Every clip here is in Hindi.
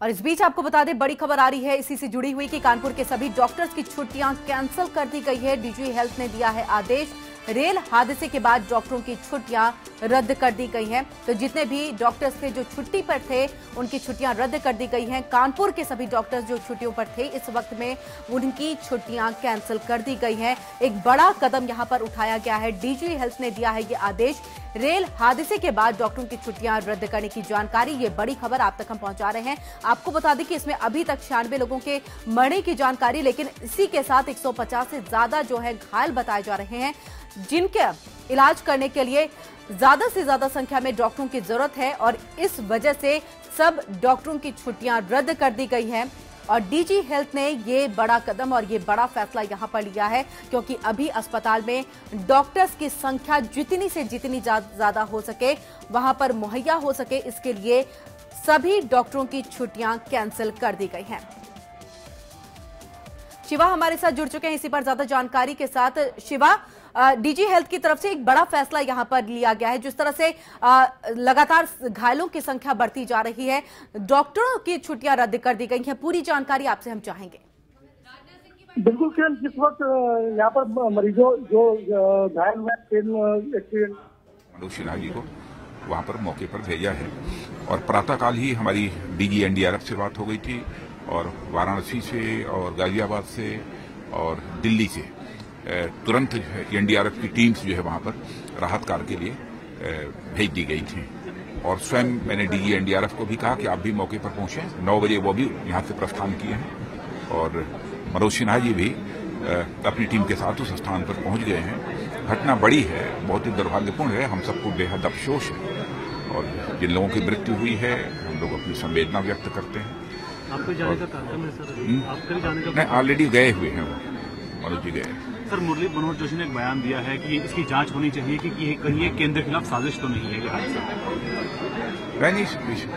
और इस बीच आपको बता दें, बड़ी खबर आ रही है इसी से जुड़ी हुई कि कानपुर के सभी डॉक्टर्स की छुट्टियां कैंसिल कर दी गई है। डीजी हेल्थ ने दिया है आदेश। रेल हादसे के बाद डॉक्टरों की छुट्टियां रद्द कर दी गई हैं। तो जितने भी डॉक्टर्स थे जो छुट्टी पर थे, उनकी छुट्टियां रद्द कर दी गई हैं। कानपुर के सभी डॉक्टर्स जो छुट्टियों पर थे, इस वक्त में उनकी छुट्टियां कैंसिल कर दी गई हैं। एक बड़ा कदम यहां पर उठाया गया है। डीजी हेल्थ ने दिया है ये आदेश। रेल हादसे के बाद डॉक्टरों की छुट्टियां रद्द करने की जानकारी, ये बड़ी खबर आप तक हम पहुंचा रहे हैं। आपको बता दें कि इसमें अभी तक 96 लोगों के मरने की जानकारी, लेकिन इसी के साथ 150 से ज्यादा जो है घायल बताए जा रहे हैं, जिनके इलाज करने के लिए ज्यादा से ज्यादा संख्या में डॉक्टरों की जरूरत है। और इस वजह से सब डॉक्टरों की छुट्टियां रद्द कर दी गई हैं। और डीजी हेल्थ ने ये बड़ा कदम और ये बड़ा फैसला यहां पर लिया है, क्योंकि अभी अस्पताल में डॉक्टर्स की संख्या जितनी से जितनी ज्यादा हो सके वहां पर मुहैया हो सके, इसके लिए सभी डॉक्टरों की छुट्टियां कैंसिल कर दी गई हैं। शिवा हमारे साथ जुड़ चुके हैं इसी पर ज्यादा जानकारी के साथ। शिवा, डीजी हेल्थ की तरफ से एक बड़ा फैसला यहां पर लिया गया है। जिस तरह से लगातार घायलों की संख्या बढ़ती जा रही है, डॉक्टरों की छुट्टियां रद्द कर दी गई हैं, पूरी जानकारी आपसे हम चाहेंगे। बिल्कुल किरण, जिस वक्त यहाँ पर मरीजों जो घायल हुए ट्रेन एक्सीडेंट, मनोज सिन्हा जी को वहां पर मौके पर भेजा है। और प्रातःकाल ही हमारी डीजी एनडीआरएफ से बात हो गई थी, और वाराणसी से और गाजियाबाद से और दिल्ली से तुरंत एनडीआरएफ की टीम्स जो है वहां पर राहत कार्य के लिए भेज दी गई थी। और स्वयं मैंने डीजी एनडीआरएफ को भी कहा कि आप भी मौके पर पहुंचे। 9 बजे वो भी यहां से प्रस्थान किए हैं, और मनोज सिन्हा जी भी अपनी टीम के साथ उस स्थान पर पहुंच गए हैं। घटना बड़ी है, बहुत ही दुर्भाग्यपूर्ण है, हम सबको बेहद अफसोस है। और जिन लोगों की मृत्यु हुई है, हम लोग अपनी संवेदना व्यक्त करते हैं। आपको जाने का कार्यक्रम है सर? आपके जाने का? नहीं, ऑलरेडी गए हुए हैं वो, मनोज जी गए। सर, मुरली मनोहर जोशी ने एक बयान दिया है कि इसकी जांच होनी चाहिए कि कहीं ये केंद्र के खिलाफ साजिश तो नहीं है ये हादसा। नहीं,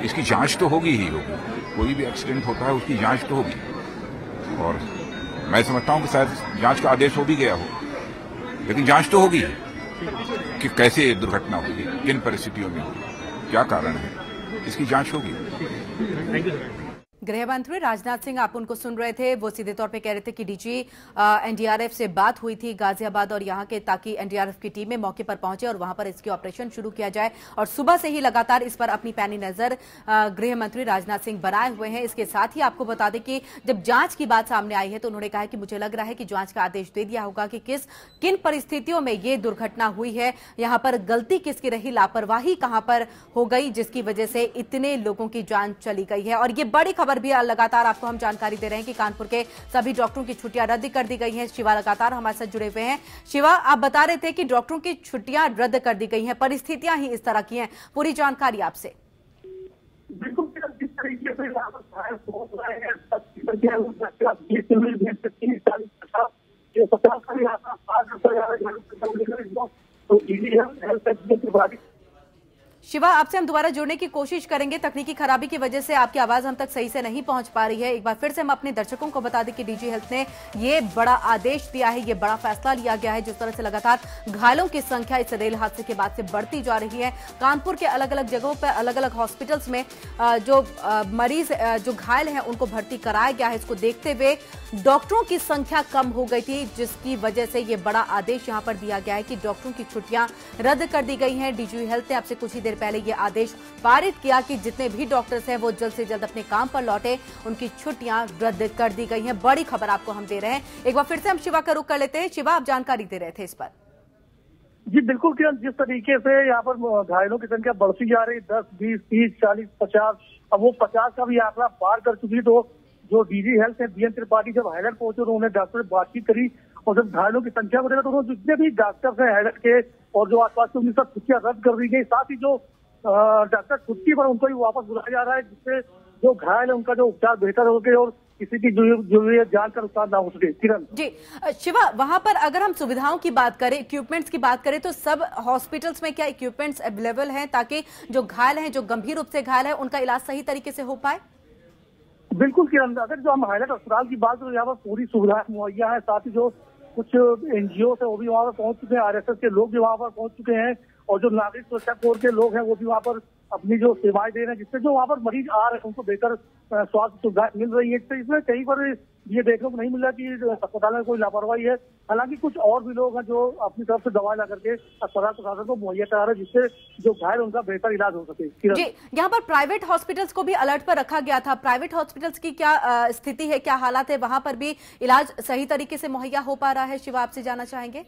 इसकी जांच तो होगी ही होगी। कोई भी एक्सीडेंट होता है उसकी जांच तो होगी, और मैं समझता हूं कि शायद जांच का आदेश हो भी गया हो, लेकिन जांच तो होगी कि कैसे दुर्घटना हुई, किन परिस्थितियों में हुई, क्या कारण है, इसकी जांच होगी। Thank you sir. गृह मंत्री राजनाथ सिंह, आप उनको सुन रहे थे, वो सीधे तौर पे कह रहे थे कि डीजी एनडीआरएफ से बात हुई थी गाजियाबाद और यहाँ के, ताकि एनडीआरएफ की टीमें मौके पर पहुंचे और वहां पर इसकी ऑपरेशन शुरू किया जाए। और सुबह से ही लगातार इस पर अपनी पैनी नजर गृह मंत्री राजनाथ सिंह बनाए हुए हैं। इसके साथ ही आपको बता दें कि जब जांच की बात सामने आई है तो उन्होंने कहा कि मुझे लग रहा है कि जांच का आदेश दे दिया होगा कि किन परिस्थितियों में ये दुर्घटना हुई है, यहाँ पर गलती किसकी रही, लापरवाही कहां पर हो गई, जिसकी वजह से इतने लोगों की जान चली गई है। और ये बड़ी खबर भी लगातार आपको हम जानकारी दे रहे हैं कि कानपुर के सभी डॉक्टरों की छुट्टियां रद्द कर दी गई हैं। शिवा लगातार हमारे साथ जुड़े हुए हैं। शिवा, आप बता रहे थे कि डॉक्टरों की छुट्टियां रद्द कर दी गई हैं, परिस्थितियां ही इस तरह की हैं, पूरी जानकारी आपसे। बिल्कुल जिस तरीके से शिवा, आपसे हम दोबारा जुड़ने की कोशिश करेंगे। तकनीकी खराबी की वजह से आपकी आवाज हम तक सही से नहीं पहुंच पा रही है। एक बार फिर से हम अपने दर्शकों को बता दें कि डीजी हेल्थ ने ये बड़ा आदेश दिया है, ये बड़ा फैसला लिया गया है। जिस तरह से लगातार घायलों की संख्या इस रेल हादसे के बाद से बढ़ती जा रही है, कानपुर के अलग अलग जगहों पर, अलग अलग हॉस्पिटल्स में जो मरीज जो घायल हैं उनको भर्ती कराया गया है। इसको देखते हुए डॉक्टरों की संख्या कम हो गई थी, जिसकी वजह से ये बड़ा आदेश यहाँ पर दिया गया है कि डॉक्टरों की छुट्टियां रद्द कर दी गई हैं। डीजी हेल्थ ने आपसे कुछ ही देर पहले ये आदेश पारित किया कि जितने भी डॉक्टर्स हैं वो जल्द से जल्द अपने काम पर लौटे, उनकी छुट्टियां रद्द कर दी गई हैं। बड़ी खबर आपको हम दे रहे हैं। एक बार फिर से हम शिवा का रुख कर लेते हैं। शिवा, आप जानकारी दे रहे थे इस पर। जी बिल्कुल किरण, जिस तरीके से यहाँ पर घायलों की संख्या बढ़ती जा रही, 10, 20, 30, 40, 50, अब वो 50 का भी आंकड़ा पार कर चुकी। तो जो डीजी हेल्थ है बीएन त्रिपाठी जब हाईलाइट पहुंचे, उन्होंने डॉक्टर से बातचीत करी, और जब घायलों की संख्या को देखा तो उन्होंने जितने भी डॉक्टर्स हैं हाईलाइट के और जो आसपास के, उनकी सब छुट्टियां रद्द कर दी गई। साथ ही जो डॉक्टर छुट्टी पर उनको भी वापस बुलाया जा रहा है, जिससे जो घायल है उनका जो उपचार बेहतर हो सके और किसी की जो जान का नुकसान ना हो सके। किरण जी, शिवा, वहां पर अगर हम सुविधाओं की बात करें, इक्विपमेंट्स की बात करें, तो सब हॉस्पिटल्स में क्या इक्विपमेंट्स अवेलेबल हैं ताकि जो घायल हैं, जो गंभीर रूप से घायल है, उनका इलाज सही तरीके से हो पाए? बिल्कुल किरण, अगर जो हम हाईलाइट अस्पताल की बात करें, यहाँ पर पूरी सुविधाएं मुहैया है। साथ ही जो कुछ एनजीओ है वो भी वहाँ पर पहुंच चुके हैं, आरएसएस के लोग भी वहाँ पर पहुंच चुके हैं, और जो नागरिक सुरक्षा कोर के लोग हैं वो भी वहाँ पर अपनी जो सेवाएं दे रहे हैं, जिससे जो वहाँ पर मरीज आ रहे हैं उनको बेहतर स्वास्थ्य सुविधाएं मिल रही है। तो इसमें कहीं पर ये देखने को नहीं मिल रहा कि अस्पताल में कोई लापरवाही है। हालांकि कुछ और भी लोग हैं जो अपनी तरफ से दवा ला करके अस्पताल प्रशासन को मुहैया करा रहे हैं, जिससे जो घायल उनका बेहतर इलाज हो सके। जी, यहाँ पर प्राइवेट हॉस्पिटल्स को भी अलर्ट पर रखा गया था। प्राइवेट हॉस्पिटल्स की क्या स्थिति है, क्या हालात है? वहां पर भी इलाज सही तरीके से मुहैया हो पा रहा है? शिवा, आपसे जानना चाहेंगे।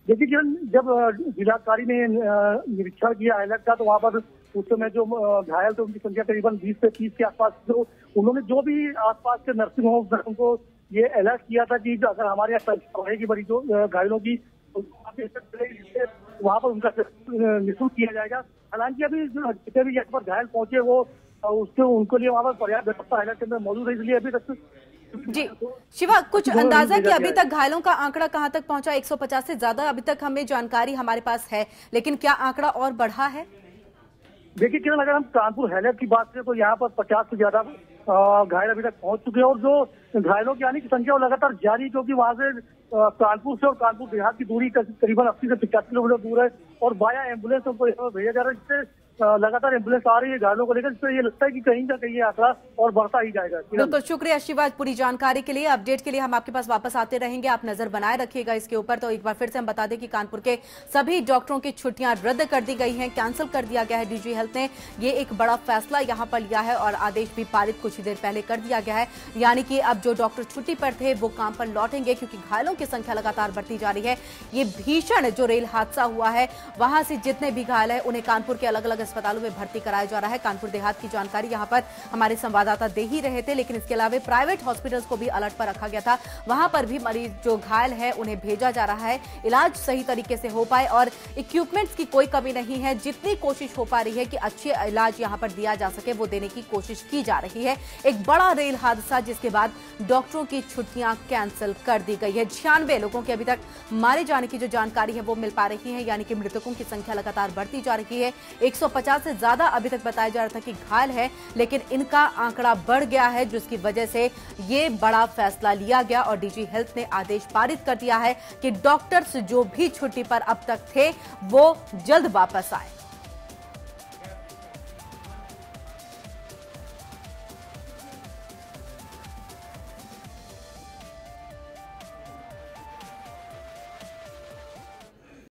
देखिए किरण, जब जिलाधिकारी ने निरीक्षण किया हाईलैंड का, तो वहाँ पर उस समय जो घायल थे उनकी संख्या करीबन 20 से 30 के आसपास। जो उन्होंने जो भी आसपास के नर्सिंग होम उनको ये अलर्ट किया था कि अगर हमारे यहाँ संख्या बढ़ेगी मरीजों घायलों की, वहाँ पर उनका निःशुल्क किया जाएगा। हालांकि अभी जितने भी यहाँ पर घायल पहुंचे वो उनके लिए वहाँ पर पर्याप्त व्यवस्था हाईलैंड के अंदर मौजूद है, इसलिए अभी तक। जी शिवा, कुछ अंदाजा कि अभी तक घायलों का आंकड़ा कहां तक पहुंचा? 150 से ज्यादा अभी तक हमें जानकारी हमारे पास है, लेकिन क्या आंकड़ा और बढ़ा है? देखिए किरण, अगर हम कानपुर हैलट की बात करें तो यहाँ पर 50 से ज्यादा घायल अभी तक पहुंच चुके हैं, और जो घायलों की आने की संख्या वो लगातार जारी, क्योंकि वहाँ से कानपुर से और कानपुर देहात की दूरी करीबन 80 से 85 किलोमीटर दूर है, और बाया एम्बुलेंस उनको भेजा जा रहा है, जिससे लगातार एम्बुलेंस आ रही है घायलों को लेकर, जिससे ये लगता है कि कहीं ना कहीं आंकड़ा और बढ़ता ही जाएगा। बिल्कुल, शुक्रिया शिवा पूरी जानकारी के लिए। अपडेट के लिए हम आपके पास वापस आते रहेंगे, आप नजर बनाए रखिएगा इसके ऊपर। तो एक बार फिर से हम बता दें कि कानपुर के सभी डॉक्टरों की छुट्टियां रद्द कर दी गई हैं, कैंसिल कर दिया गया है। डीजी हेल्थ ने ये एक बड़ा फैसला यहां पर लिया है और आदेश भी पारित कुछ ही देर पहले कर दिया गया है। यानी कि अब जो डॉक्टर छुट्टी पर थे वो काम पर लौटेंगे, क्योंकि घायलों की संख्या लगातार बढ़ती जा रही है। ये भीषण जो रेल हादसा हुआ है, वहां से जितने भी घायल है उन्हें कानपुर के अलग अलग अस्पतालों में भर्ती कराया जा रहा है। कानपुर देहात की जानकारी यहां पर हमारे संवाददाता दे ही रहे थे, लेकिन इसके अलावा प्राइवेट हॉस्पिटल्स को भी अलर्ट पर रखा गया था। वहां पर भी मरीज जो घायल है उन्हें भेजा जा रहा है, इलाज सही तरीके से हो पाए, और इक्विपमेंट्स की कोई कमी नहीं है। जितनी कोशिश हो पा रही है कि अच्छे इलाज यहां पर दिया जा सके वो देने की कोशिश की जा रही है। एक बड़ा रेल हादसा जिसके बाद डॉक्टरों की छुट्टियां कैंसिल कर दी गई है। 96 लोगों की अभी तक मारे जाने की जो जानकारी है वो मिल पा रही है, यानी कि मृतकों की संख्या लगातार बढ़ती जा रही है। 150 से ज्यादा अभी तक बताया जा रहा था कि घायल है, लेकिन इनका आंकड़ा बढ़ गया है, जिसकी वजह से ये बड़ा फैसला लिया गया और डीजी हेल्थ ने आदेश पारित कर दिया है कि डॉक्टर्स जो भी छुट्टी पर अब तक थे वो जल्द वापस आए।